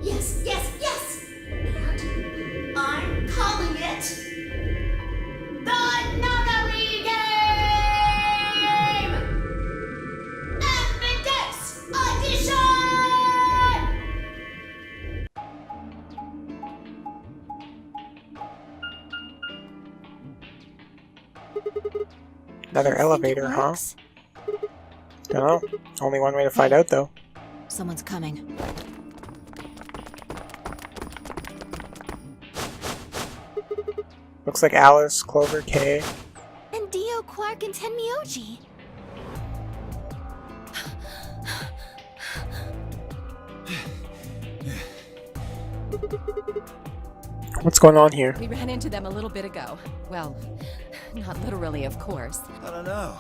Yes, yes, yes! And I'm calling it the Nonary Game! Index Edition! Another elevator, huh? Dunno. Only one way to find out, though. Someone's coming. Looks like Alice, Clover, Kay. And Dio, Quark, and Tenmyoji. What's going on here? We ran into them a little bit ago. Well, not literally, of course. I don't know.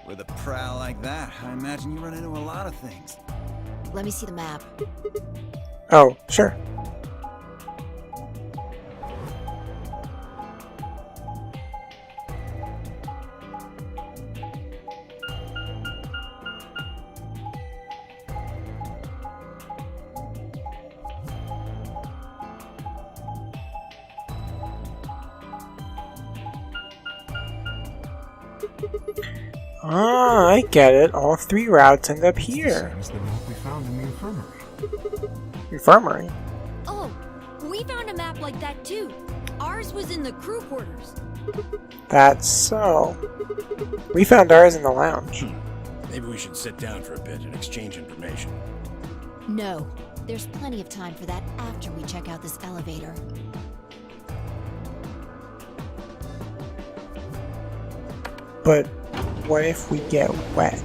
With a prowl like that, I imagine you run into a lot of things. Let me see the map. Oh, sure. Ah, I get it. All three routes end up here. Same as the map we found in the infirmary. Infirmary? Oh, we found a map like that too. Ours was in the crew quarters. That's so. We found ours in the lounge. Maybe we should sit down for a bit and exchange information. No. There's plenty of time for that after we check out this elevator. But what if we get wet?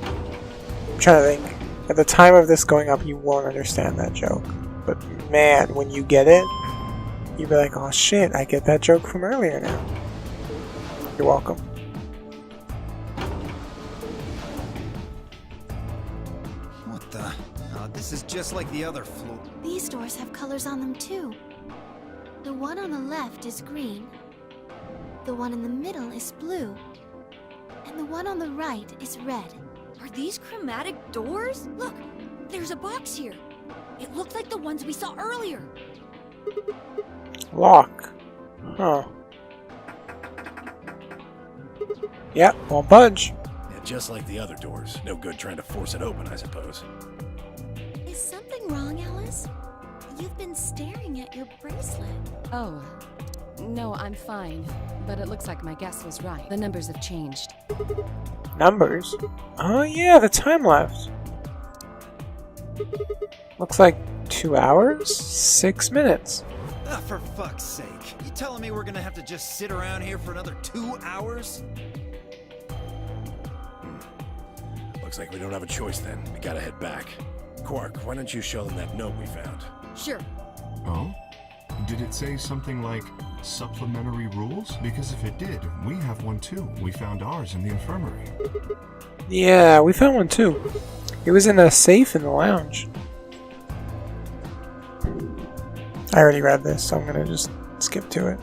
I'm trying to think. At the time of this going up, you won't understand that joke. But man, when you get it, you'll be like, oh shit, I get that joke from earlier now. You're welcome. What the? This is just like the other floor. These doors have colors on them too. The one on the left is green. The one in the middle is blue. And the one on the right is red. Are these chromatic doors? Look, there's a box here. It looked like the ones we saw earlier. Lock. Huh. Yep, won't budge. Yeah, just like the other doors. No good trying to force it open, I suppose. Is something wrong, Alice? You've been staring at your bracelet. Oh, no, I'm fine. But it looks like my guess was right. The numbers have changed. Numbers? Oh yeah, the time left. Looks like 2 hours? 6 minutes. Ah, for fuck's sake. You telling me we're gonna have to just sit around here for another 2 hours? Looks like we don't have a choice then. We gotta head back. Quark, why don't you show them that note we found? Sure. Oh? Did it say something like supplementary rules? Because if it did, we have one too. We found ours in the infirmary. Yeah, we found one too. It was in a safe in the lounge. I already read this, so I'm gonna just skip to it.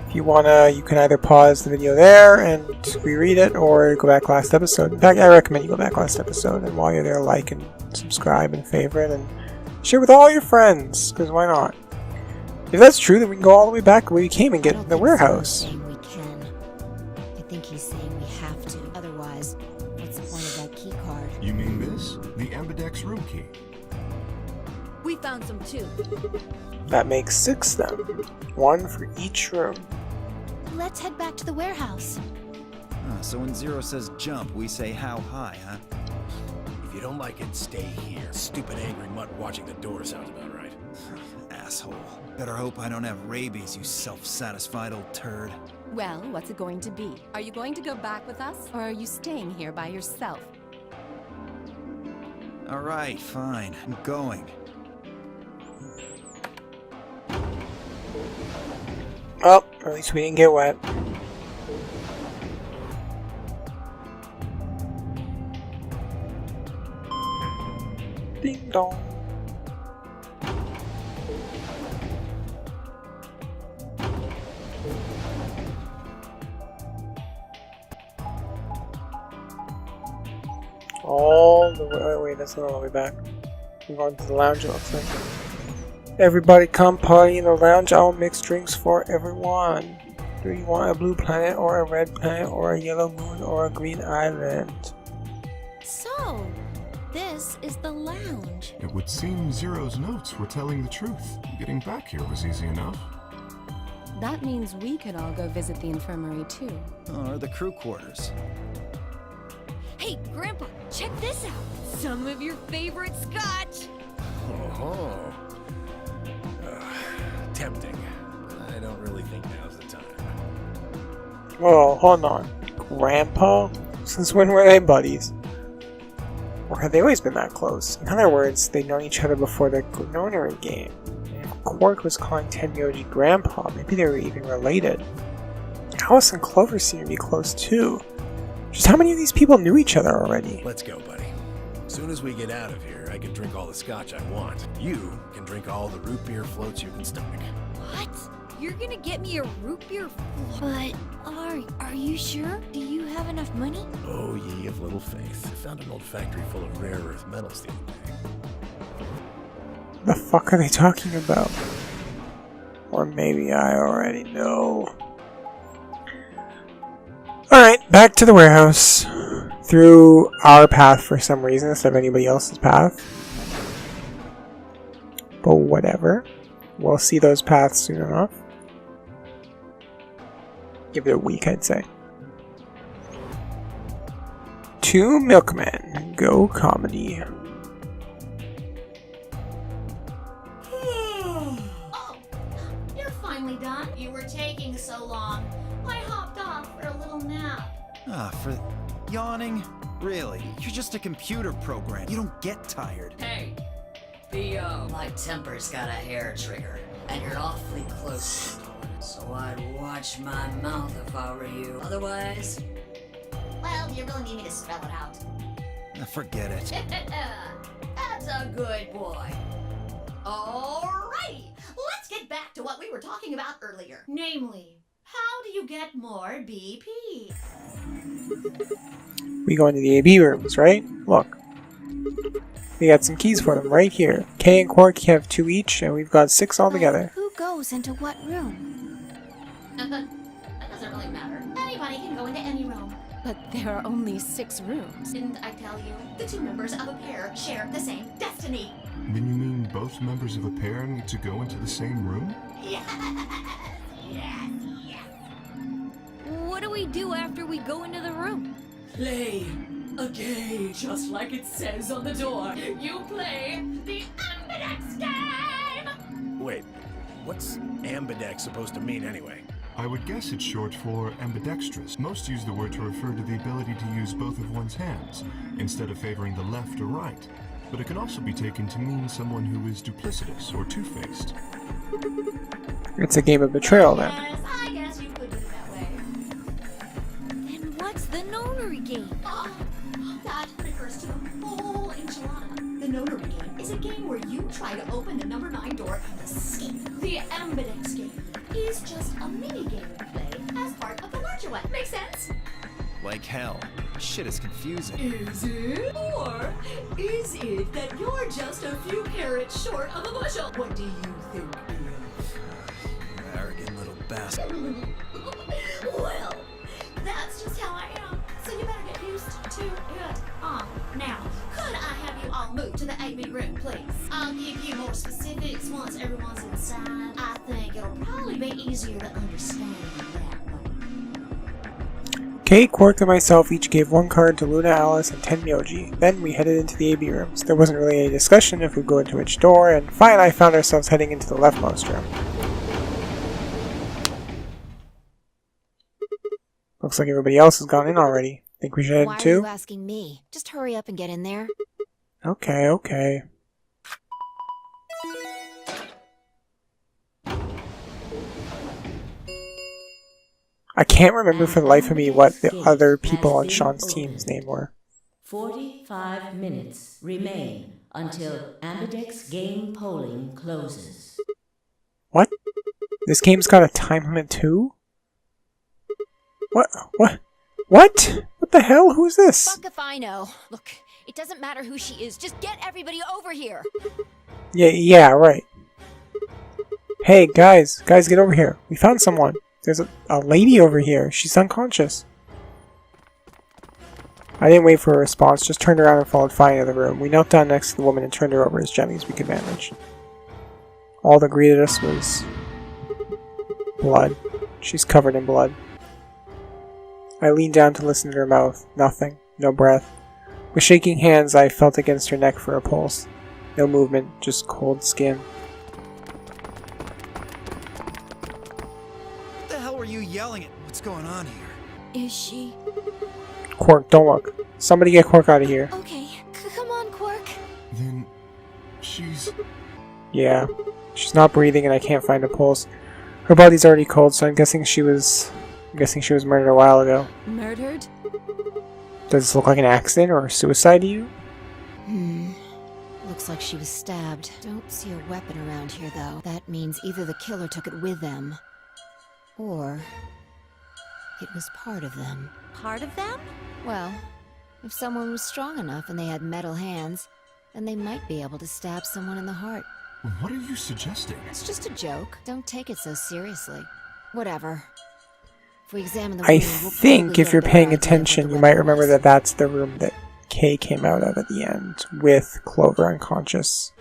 If you wanna, you can either pause the video there and reread it, or go back last episode. In fact, I recommend you go back last episode, and while you're there, like and subscribe and favorite, and share with all your friends, because why not? If that's true, then we can go all the way back where we came and get in the warehouse. I don't think Sam's saying we can. I think he's saying we have to. Otherwise, what's the point of that key card? You mean this? The Ambidex room key. We found some too. That makes 6 then. 1 for each room. Let's head back to the warehouse. So when Zero says jump, we say how high, huh? If you don't like it, stay here. Stupid angry mutt watching the door sounds about right. Asshole. Better hope I don't have rabies, you self-satisfied old turd. Well, what's it going to be? Are you going to go back with us, or are you staying here by yourself? Alright, fine. I'm going. Oh, at least we didn't get wet. Ding dong. All the way. Oh wait, that's not all the way back. We're going to the lounge, it looks like. Everybody come party in the lounge. I'll mix drinks for everyone. Do you want a blue planet or a red planet or a yellow moon or a green island? So, this is the lounge. It would seem Zero's notes were telling the truth. Getting back here was easy enough. That means we could all go visit the infirmary too. Or the crew quarters. Hey, Grandpa, check this out. Some of your favorite scotch. Oh, tempting. I don't really think now's the time. Whoa, hold on. Grandpa? Since when were they buddies? Or have they always been that close? In other words, they'd known each other before the Nonary game. And if Quark was calling Tenmyoji Grandpa, maybe they were even related. Alice and Clover seem to be close too. Just how many of these people knew each other already? Let's go, buddy. As soon as we get out of here, I can drink all the scotch I want. You can drink all the root beer floats you can stomach. What? You're gonna get me a root beer float? But, are you sure? Do you have enough money? Oh, ye of little faith. I found an old factory full of rare earth metals the other day. The fuck are they talking about? Or maybe I already know. Alright, back to the warehouse. Through our path for some reason instead of anybody else's path. But whatever. We'll see those paths soon enough. Give it a week, I'd say. 2 Milkmen. Go comedy. Oh, you're finally done. You were taking so long. I hopped off for a little nap. For yawning? Really? You're just a computer program. You don't get tired. Hey, my temper's got a hair trigger, and you're awfully close to it, so I'd watch my mouth if I were you. Otherwise... Well, you really need me to spell it out. Forget it. That's a good boy. Alrighty, let's get back to what we were talking about earlier. Namely, how do you get more BP? We go into the AB rooms, right? Look. We got some keys for them right here. Kay and Quark have 2 each, and we've got 6 altogether. Who goes into what room? That doesn't really matter. Anybody can go into any room. But there are only 6 rooms. Didn't I tell you? The 2 members of a pair share the same destiny. Then you mean both members of a pair need to go into the same room? Yes, yes, yes. What do we do after we go into the room? Play a game, just like it says on the door. You play the Ambidex game! Wait, what's ambidex supposed to mean anyway? I would guess it's short for ambidextrous. Most use the word to refer to the ability to use both of one's hands, instead of favoring the left or right. But it can also be taken to mean someone who is duplicitous or two-faced. It's a game of betrayal then. Yes, I guess you could do it that way. Then what's the Nonary game? Oh, that refers to a whole enchilada. The Nonary game is a game where you try to open the number 9 door and escape. The Ambidex game is just a mini game to play as part of the larger one. Make sense? Like hell. Shit is confusing. Is it? Or is it that you're just a few carrots short of a bushel? What do you think, Bill? Arrogant little bastard. Well, that's just how I am. So you better get used to it. Now, could I have you all move to the 8-bit room, please? I'll give you more specifics once everyone's inside. I think it'll probably be easier to understand that way. Kay, Quark, and myself each gave 1 card to Luna, Alice, and Tenmyoji. Then we headed into the AB rooms. There wasn't really any discussion if we'd go into which door, and Fi and I found ourselves heading into the leftmost room. Looks like everybody else has gone in already. Think we should head Why in are too? you asking me? Just hurry up and get in there. Okay, okay. I can't remember for the life of me what the other people on Sean's team's name were. 45 minutes remain until Ambidex game polling closes. What? This game's got a time limit too? What? What? What? What the hell? Who's this? Fuck if I know. Look, It doesn't matter who she is. Just get everybody over here. Yeah, right. Hey, guys, get over here. We found someone. There's a lady over here. She's unconscious. I didn't wait for a response, just turned around and followed Fine into the room. We knelt down next to the woman and turned her over as gently as we could manage. All that greeted us was blood. She's covered in blood. I leaned down to listen to her mouth. Nothing. No breath. With shaking hands, I felt against her neck for a pulse. No movement, just cold skin. What the hell were you yelling at? What's going on here? Is she? Quark, don't look. Somebody get Quark out of here. Okay, come on, Quark. Then she's... Yeah. She's not breathing and I can't find a pulse. Her body's already cold, so I'm guessing she was murdered a while ago. Murdered? Does this look like an accident or suicide to you? Looks like she was stabbed. Don't see a weapon around here, though. That means either the killer took it with them, or it was part of them. Part of them? Well, if someone was strong enough and they had metal hands, then they might be able to stab someone in the heart. What are you suggesting? It's just a joke. Don't take it so seriously. Whatever. If we examine the I room, we'll think probably if get you're a better paying idea of what attention, the you might weapon remember was. that that's the room that Kay came out of at the end, with Clover unconscious.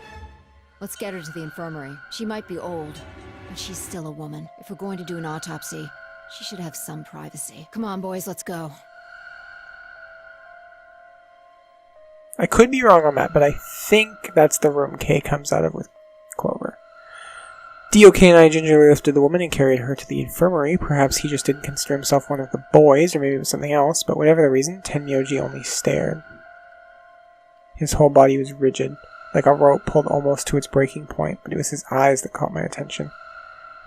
Let's get her to the infirmary. She might be old, but she's still a woman. If we're going to do an autopsy, she should have some privacy. Come on, boys, let's go. I could be wrong on that, but I think that's the room Kay comes out of with Clover. DOK and I gingerly lifted the woman and carried her to the infirmary. Perhaps he just didn't consider himself one of the boys, or maybe it was something else, but whatever the reason, Tenmyoji only stared. His whole body was rigid, like a rope pulled almost to its breaking point, but it was his eyes that caught my attention.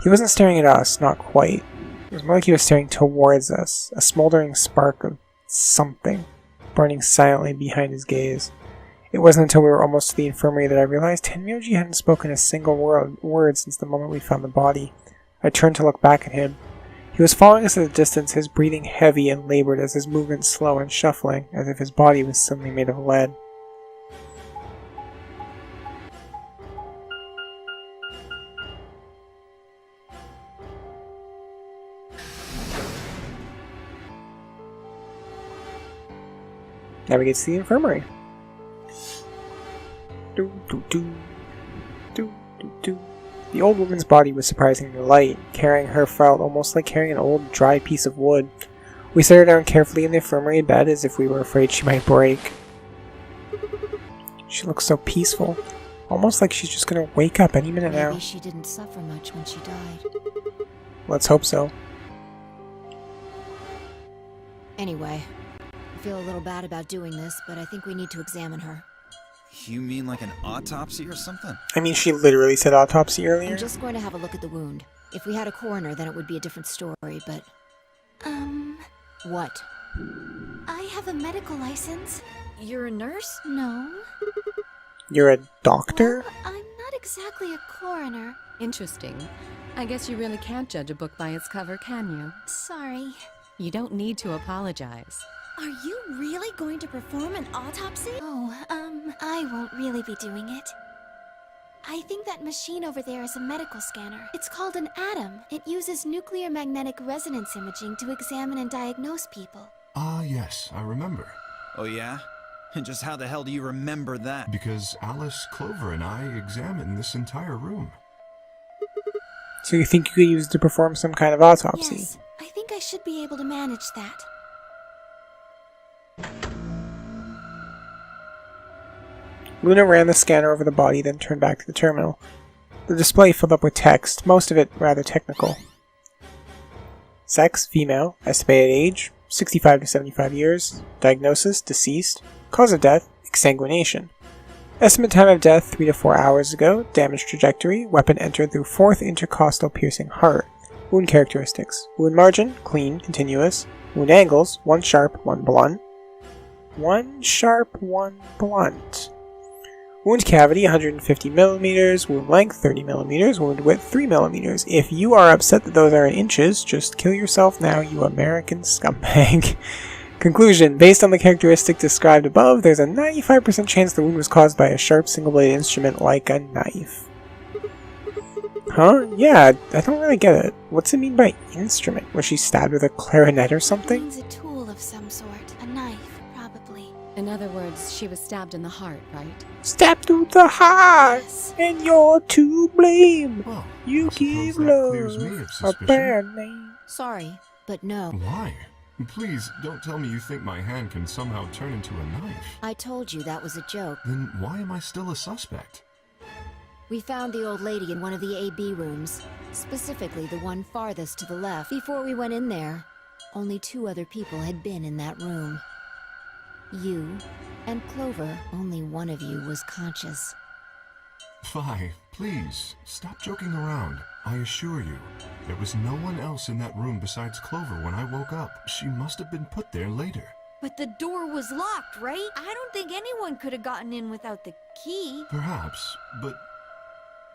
He wasn't staring at us, not quite. It was more like he was staring towards us, a smoldering spark of something burning silently behind his gaze. It wasn't until we were almost to the infirmary that I realized Tenmyoji hadn't spoken a single word since the moment we found the body. I turned to look back at him. He was following us at a distance, his breathing heavy and labored as his movements slow and shuffling, as if his body was suddenly made of lead. Now we get to the infirmary. The old woman's body was surprisingly light. Carrying her felt almost like carrying an old, dry piece of wood. We set her down carefully in the infirmary bed as if we were afraid she might break. She looks so peaceful. Almost like she's just gonna wake up any minute now. Maybe she didn't suffer much when she died. Let's hope so. Anyway, I feel a little bad about doing this, but I think we need to examine her. You mean like an autopsy or something? I mean, she literally said autopsy earlier. I'm just going to have a look at the wound. If we had a coroner, then it would be a different story, but... What? I have a medical license. You're a nurse? No. You're a doctor? Well, I'm not exactly a coroner. Interesting. I guess you really can't judge a book by its cover, can you? Sorry. You don't need to apologize. Are you really going to perform an autopsy? Oh, I won't really be doing it. I think that machine over there is a medical scanner. It's called an ATOM. It uses nuclear magnetic resonance imaging to examine and diagnose people. Ah, yes, I remember. Oh yeah? And just how the hell do you remember that? Because Alice, Clover, and I examined this entire room. So you think you could use it to perform some kind of autopsy? Yes, I think I should be able to manage that. Luna ran the scanner over the body, then turned back to the terminal. The display filled up with text, most of it rather technical. Sex, female. Estimated age, 65 to 75 years. Diagnosis, deceased. Cause of death, exsanguination. Estimate time of death, 3 to 4 hours ago. Damage trajectory, weapon entered through 4th intercostal piercing heart. Wound characteristics. Wound margin, clean, continuous. Wound angles, 1 sharp, 1 blunt. 1 sharp, 1 blunt. Wound cavity 150 millimeters, wound length 30 millimeters, wound width 3 millimeters. If you are upset that those are in inches, just kill yourself now, you American scumbag. Conclusion. Based on the characteristic described above, there's a 95% chance the wound was caused by a sharp single-bladed instrument like a knife. Huh? Yeah, I don't really get it. What's it mean by instrument? Was she stabbed with a clarinet or It something? means a tool of some sort. A knife, probably. In other words, she was stabbed in the heart, right? Stabbed through the heart! Yes. And you're to blame! Well, You I give suppose that clears me love of a suspicion. bad name. Sorry, but no. Why? Please, don't tell me you think my hand can somehow turn into a knife. I told you that was a joke. Then why am I still a suspect? We found the old lady in one of the AB rooms, specifically the one farthest to the left. Before we went in there, only 2 other people had been in that room. You and Clover. Only one of you was conscious. Fi, please, stop joking around. I assure you, there was no one else in that room besides Clover when I woke up. She must have been put there later. But the door was locked, right? I don't think anyone could have gotten in without the key. Perhaps, but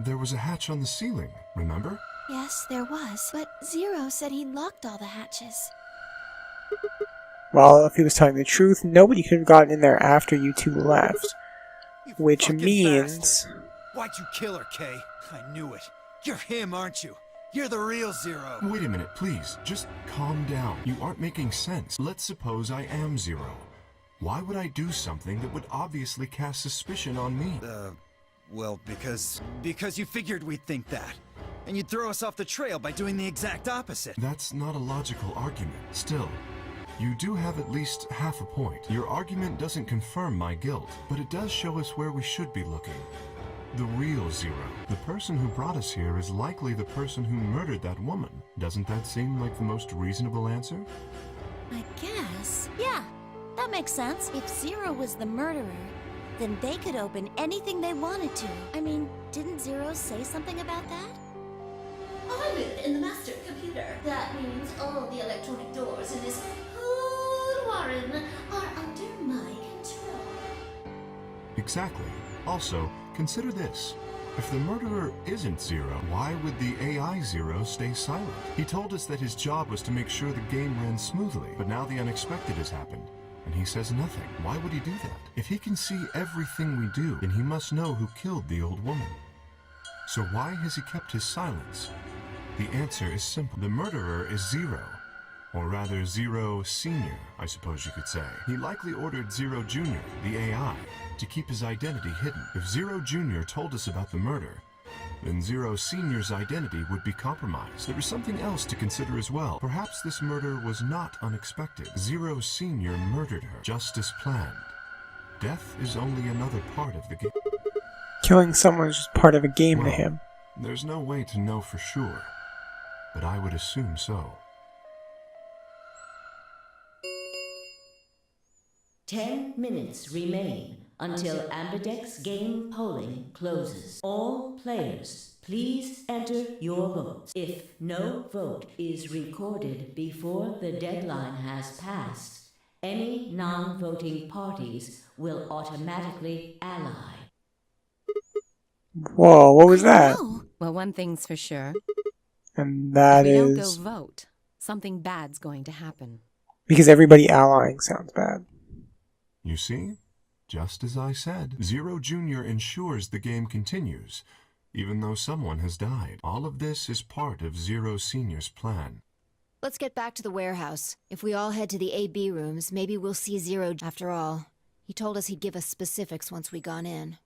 there was a hatch on the ceiling, remember? Yes, there was. But Zero said he locked all the hatches. Well, if he was telling the truth, nobody could have gotten in there after you 2 left. You Which fucking means... bastard. Why'd you kill her, Kay? I knew it. You're him, aren't you? You're the real Zero. Wait a minute, please. Just calm down. You aren't making sense. Let's suppose I am Zero. Why would I do something that would obviously cast suspicion on me? Well, because you figured we'd think that. And you'd throw us off the trail by doing the exact opposite. That's not a logical argument. Still, you do have at least half a point. Your argument doesn't confirm my guilt, but it does show us where we should be looking. The real Zero. The person who brought us here is likely the person who murdered that woman. Doesn't that seem like the most reasonable answer? I guess. Yeah, that makes sense. If Zero was the murderer, then they could open anything they wanted to. I mean, didn't Zero say something about that? I live in the master computer. That means all the electronic doors in this whole warren are under my control. Exactly. Also, consider this. If the murderer isn't Zero, why would the AI Zero stay silent? He told us that his job was to make sure the game ran smoothly, but now the unexpected has happened, and he says nothing. Why would he do that? If he can see everything we do, then he must know who killed the old woman. So why has he kept his silence? The answer is simple. The murderer is Zero. Or rather, Zero Senior, I suppose you could say. He likely ordered Zero Junior, the AI, to keep his identity hidden. If Zero Junior told us about the murder, then Zero Senior's identity would be compromised. There is something else to consider as well. Perhaps this murder was not unexpected. Zero Senior murdered her, just as planned. Death is only another part of the game. Killing someone is just part of a game to Well, him. There's no way to know for sure, but I would assume so. 10 minutes remain until Ambidex game polling closes. All players, please enter your votes. If no vote is recorded before the deadline has passed, any non-voting parties will automatically ally. Whoa, what was that? Well, one thing's for sure. And that If we don't go is... vote, something bad's going to happen. Because everybody allying sounds bad. You see? Just as I said. Zero Junior ensures the game continues, even though someone has died. All of this is part of Zero Senior's plan. Let's get back to the warehouse. If we all head to the AB rooms, maybe we'll see Zero after all. He told us he'd give us specifics once we gone in.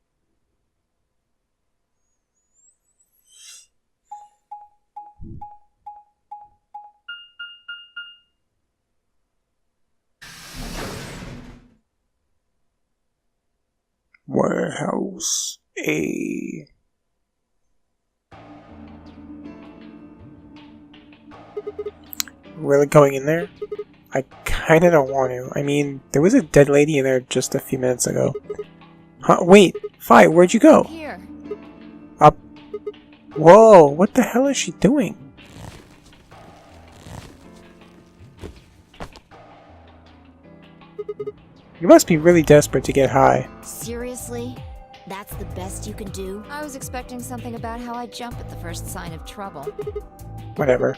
Warehouse A. Really going in there? I kinda don't want to. I mean, there was a dead lady in there just a few minutes ago. Huh? Wait, Fi, where'd you go? Here. Up. Whoa, what the hell is she doing? You must be really desperate to get high. Seriously? That's the best you can do? I was expecting something about how I jump at the first sign of trouble. Whatever.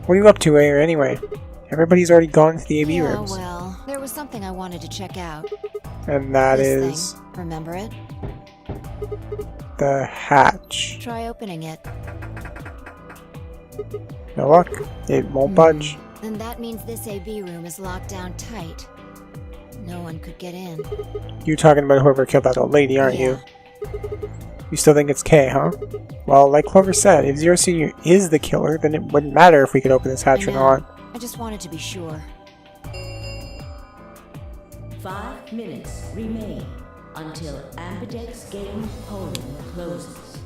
What are you up to here anyway? Everybody's already gone to the AB Yeah, rooms. well, there was was something I wanted to check out. And that This is thing. Remember it? the hatch. Try opening it. No luck. It won't budge. Then that means this AB room is locked down tight. No one could get in. You're talking about whoever killed that old lady, aren't Yeah. you? You still think it's Kay, huh? Well, like Clover said, if Zero Senior is the killer, then it wouldn't matter if we could open this hatch or I know. not. I just wanted to be sure. 5 minutes remain until Ambidex game polling closes.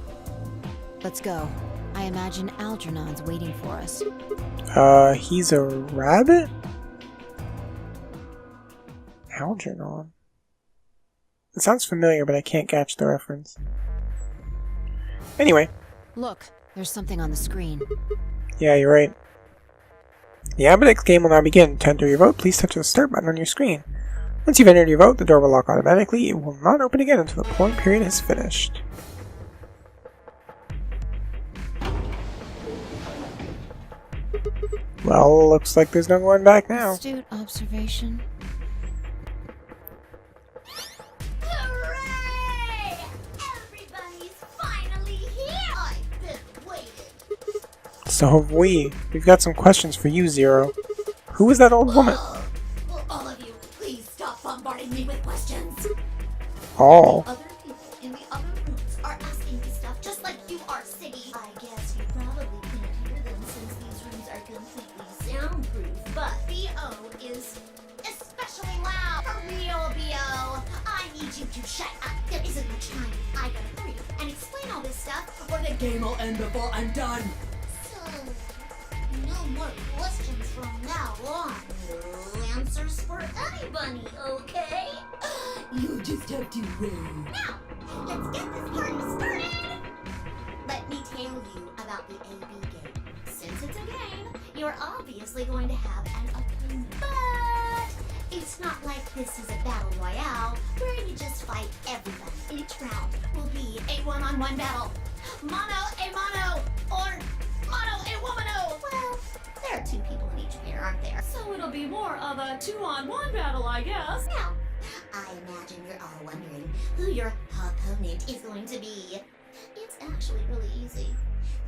Let's go. I imagine Algernon's waiting for us. He's a rabbit? Algernon. It sounds familiar, but I can't catch the reference. Anyway. Look, there's something on the screen. Yeah, you're right. The Ambidex game will now begin. To enter your vote, please touch the start button on your screen. Once you've entered your vote, the door will lock automatically. It will not open again until the polling period is finished. Well, looks like there's no going back now. Astute observation. Hooray! Everybody's finally here! I've been waiting. So have we. We've got some questions for you, Zero. Who is that old woman? Will all of you please stop bombarding me with questions? Oh. Other people in the other rooms are asking me stuff just like you are, Siggy. I guess you probably can't hear them since these rooms are completely soundproof, but BO is especially loud. For real, BO. I need you to shut up. There isn't much time. I gotta hurry and explain all this stuff, or the game will end before I'm done. So, no more questions from now on. No answers for anybody, okay? You just have to wait. Now, let's get this party started. Let me tell you about the AB game. Since it's a game, you're obviously going to have an opponent. But it's not like this is a battle royale where you just fight everybody. Each round will be a one-on-one battle. Mono a mono, or mono a womano. Well, there are 2 people in each pair, aren't there? So it'll be more of a 2-on-1 battle, I guess. Now, I imagine you're all wondering who your opponent is going to be. It's actually really easy.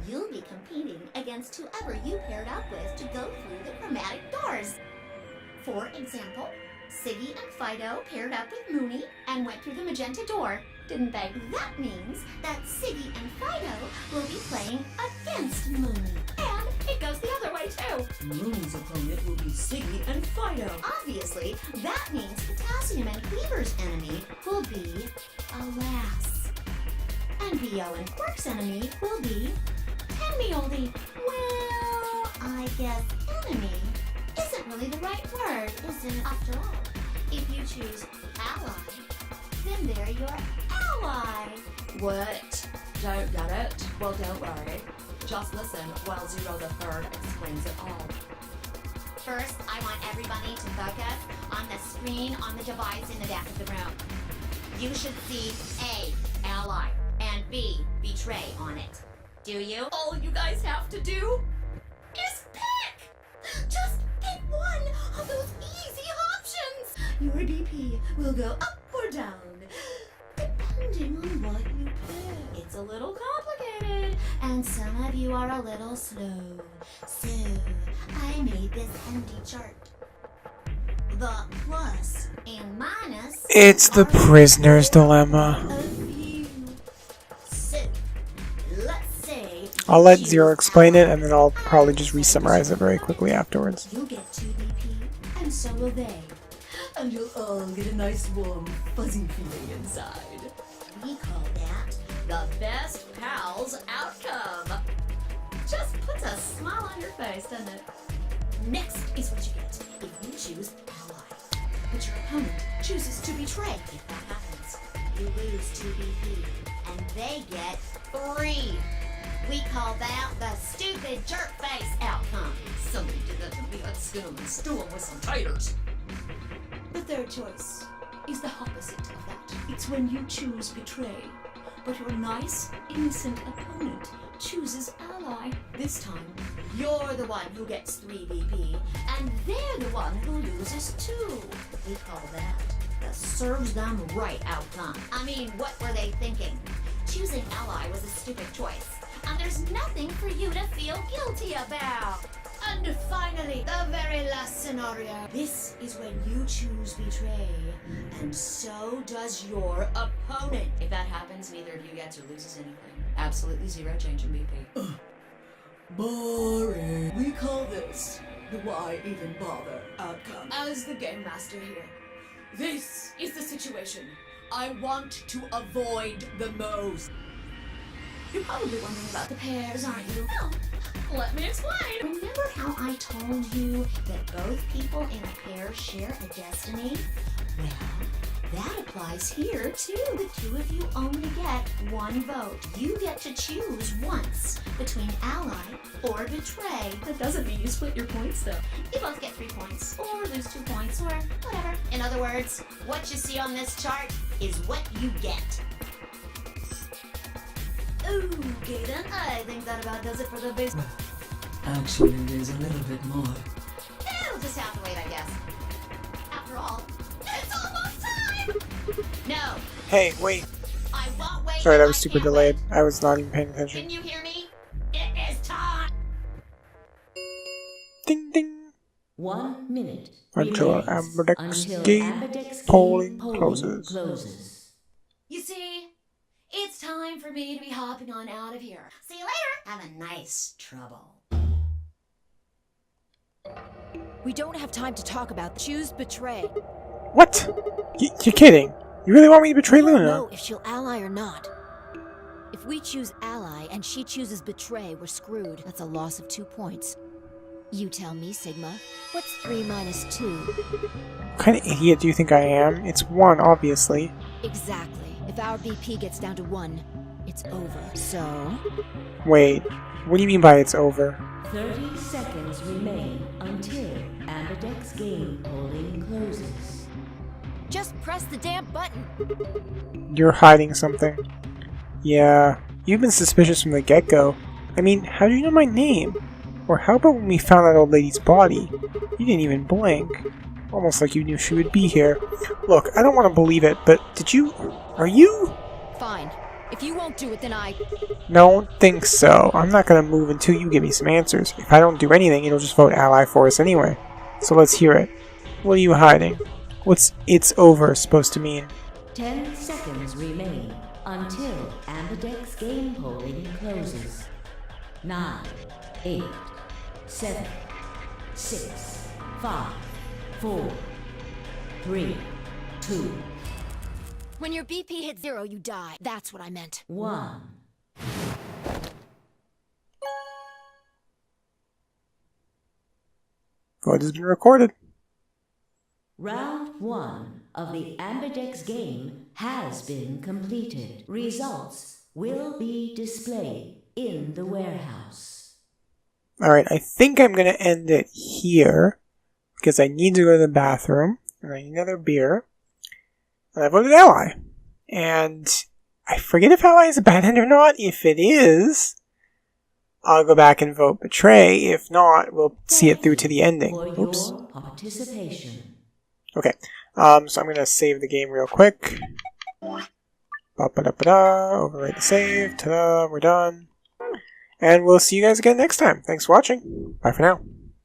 You'll be competing against whoever you paired up with to go through the chromatic doors. For example, Siggy and Fido paired up with Mooney and went through the magenta door, didn't they? That means that Siggy and Fido will be playing against Mooney. And it goes the other way too. Mooney's opponent will be Siggy and Fido. Obviously, that means Potassium and Cleaver's enemy will be Alas. And Bio and Quark's enemy will be Tenmioldi. Well, I guess enemy isn't really the right word, is it? After all, if you choose ally, then they're your ally. What? Don't get it? Well, don't worry. Just listen while Zero the Third explains it all. First, I want everybody to focus on the screen on the device in the back of the room. You should see A, ally, and B, betray on it. Do you? All you guys have to do is pick! Just pick one of those easy options! Your DP will go up or down, depending on what you pick. It's a little complicated, and some of you are a little slow. So, I made this handy chart. The plus and minus... It's the prisoner's dilemma. So, let's say... I'll let Zero explain it, and then I'll probably just re-summarize it very quickly afterwards. You'll get 2 BP, and so will they. And you'll all get a nice warm, fuzzy feeling inside. We call that the best pals outcome. Just puts a smile on your face, doesn't it? Next is what you get if you choose ally. But your opponent chooses to betray. If that happens, you lose 2 BP, and they get 3. We call that the stupid jerk face outcome. somebody did that to me, I'd skin them and stew them with some taters. The third choice is the opposite of that. It's when you choose betray. but your nice, innocent opponent chooses ally. This time, you're the one who gets 3 VP, and they're the one who loses 2. We call that the serves them right outcome. I mean, what were they thinking? Choosing ally was a stupid choice, and there's nothing for you to feel guilty about. And finally, the very last scenario. This is when you choose betray, and so does your opponent. If that happens, neither of you gets or loses anything. Absolutely zero change in BP. Boring. We call this the why even bother outcome. As the game master here, this is the situation I want to avoid the most. You're probably wondering about the pairs, aren't you? Well, let me explain. Remember how I told you that both people in a pair share a destiny? Well, that applies here too. The 2 of you only get 1 vote. You get to choose once between ally or betray. That doesn't mean you split your points though. You both get 3 points, or lose 2 points, or whatever. In other words, what you see on this chart is what you get. Okay then, I think that about does it for the base. Actually, there's a little bit more. It'll just have to wait, I guess. After all, it's almost time! No. Hey, wait. I won't wait. Sorry, that was super delayed. I was not even paying attention. Can you hear me? It is time! Ding ding. 1 minute Until remains Amberdex until game Amberdex polling game closes. You see, it's time for me to be hopping on out of here. See you later. Have a nice trouble. We don't have time to talk about choose betray. What? You're kidding? You really want me to betray I don't Luna? know if she'll ally or not. If we choose ally and she chooses betray, we're screwed. That's a loss of 2 points. You tell me, Sigma. What's 3 minus 2? What kind of idiot do you think I am? It's 1, obviously. Exactly. If our BP gets down to 1, it's over. So... Wait, what do you mean by it's over? 30 seconds remain until Amberdex game polling closes. just press the damn button. You're hiding something. Yeah, you've been suspicious from the get-go. I mean, how do you know my name? Or how about when we found that old lady's body? You didn't even blink. Almost like you knew she would be here. Look, I don't want to believe it, but did you... Are you... Fine. If you won't do it, then I... Don't think so. I'm not gonna move until you give me some answers. If I don't do anything, you'll just vote ally for us anyway. So let's hear it. What are you hiding? What's "it's over" supposed to mean? 10 seconds remain until Amberdex game polling closes. 9, 8, 7, 6, 5, 4, 3, 2, When your BP hits 0, you die. That's what I meant. 1. Vote has been recorded. Round 1 of the Amberdex game has been completed. Results will be displayed in the warehouse. Alright, I think I'm gonna end it here, because I need to go to the bathroom, and I need another beer, and I voted ally. And I forget if ally is a bad end or not. If it is, I'll go back and vote betray. If not, we'll see it through to the ending. For Oops. your participation. Okay, so I'm gonna save the game real quick. Ba-ba-da-ba-da, overwrite the save, ta-da, we're done. And we'll see you guys again next time. Thanks for watching. Bye for now.